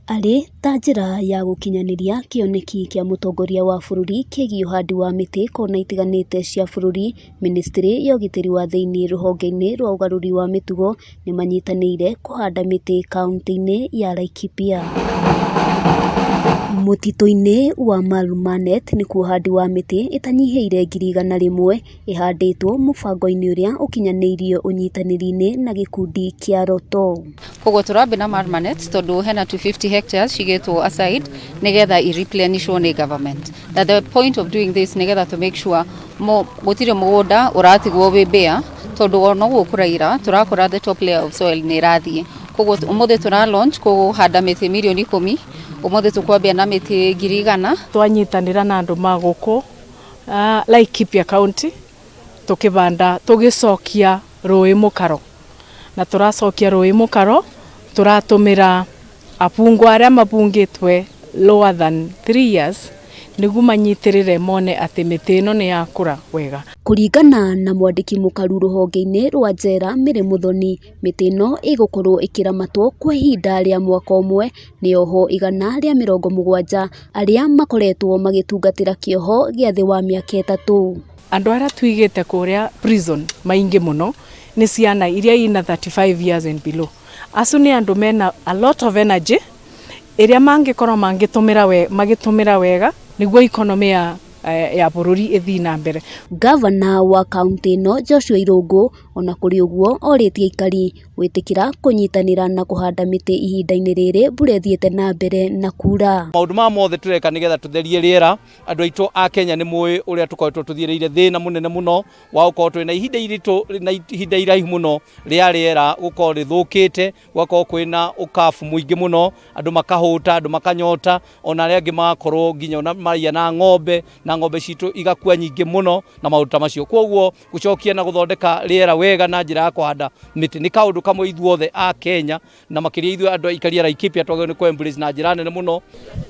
arĩ ta njĩra ya gũkinyanĩria kĩoneki kĩa mũtongoria wa bũrũri kĩgiĩ ũhandi wa mĩtĩ kona itiganĩte cia bũrũri. Ministry ya ugitiri wa thiinii ruhonge-inĩ rwa ũgarũri wa mitugo nimanyitanĩire kuhanda mĩtĩ kaunti-inĩ ya Laikipia. Mutitu-inĩ wa Marmanet nĩ kuhandi wa mĩtĩ ĩtanyihiire ngiri 100 ĩhandĩtwo mubango-inĩ ũrĩa ũkinyanĩirio unyitaniri-inĩ na gĩkundi kĩa roto. Koguo tũrambe na Marmanet tondu hena 250 hectares cigĩtwo aside nigetha i-replenishwo nĩ government. That the point of doing this nigetha to make sure gũtirĩ mũgũnda ũratigwo wĩ bare tondu ona ũguo kũraira tũrakora the top layer of soil nĩ ĩrathiĩ. Koguo ũmũthĩ tũra launch kũhanda mĩtĩ milioni 10. Ũmũthĩ tũkwambia na mĩtĩ 100,000. Twanyitanĩra na andũ magũkũ Laikipia kaunti tukibanda tugicokia rũĩ mũkaro na tũracokia rũĩ mũkaro tũratũmĩra abungu arĩa mabungĩtwe lower than 3 years nĩguo manyitĩrĩre mone atĩ mĩtĩ ĩno nĩ yakũra wega. Kũringana na mwandiki mũkaru ruhonge-inĩ rwa njera Mĩrĩ Mũthoni, mĩtĩ ĩno ĩgũkorwo ĩkĩramatwo kwa ihinda rĩa mwaka ũmwe. Nĩ oho 170 arĩa makoretwo magĩtungatĩra kĩoho gĩa thĩ wa mĩaka 3. Andũ arĩa tuigĩte kũrĩa prison maingĩ mũno nĩ ciana iria ina 35 years and below. Acu nĩ andũ mena a lot of energy iria mangĩkorwo magĩtũmĩra wega nĩguo economy ya bũrũri ĩthiĩ na mbere. Gavana wa kaunti ĩno Joshua Irungu ona kũrĩ ũguo orĩtie aikari gwĩtĩkĩra kũnyitanĩra na kũhanda mĩtĩ ihinda-inĩ rĩrĩ mbura ĩthiĩte na mbere na kura. Maũndũ ma mothe tũreka nĩgetha tũtherie rĩera. Andũ aitũ a Kenya nĩ mũĩ ũrĩa tũkoretwo tũthiĩrĩire thĩna mũnene mũno wa gũkorwo twĩna ihinda iraihu mũno rĩa rĩera gũkorwo rĩthũkĩte, gũgakorwo kwĩna ũkabu mũingĩ mũno, andũ makahũta, andũ makanyota, ona arĩa angĩ magakorwo nginya ona maria na ng'ombe na ng'ombe citũ igakua nyingĩ mũno na maũndũ ta macio. Kwoguo gũcokia na gũthondeka rĩera wega na njĩra ya kũhanda mĩtĩ nĩ kaũndũ kamwe ithuothe a Kenya na makĩria ithuĩ andũ aikari a Laikipia twagĩrĩirwo nĩ kũ-embrace na njĩra nene mũno.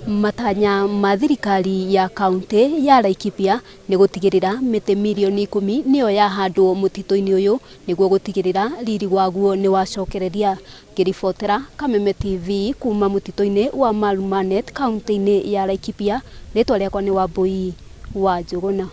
Matanya ma thirikari ya kaunti ya Laikipia nĩ gũtigĩrĩra mĩtĩ milioni 10 nĩyo yahandwo mũtitũ-inĩ ũyũ nĩguo gũtigĩrĩra riri waguo nĩ wacokereria. Ngĩribotera Kameme TV kuma mũtitũ-inĩ wa Marmanet kaunti-inĩ ya Laikipia, rĩtwa rĩakwa nĩ Wambui wa Njũgũna.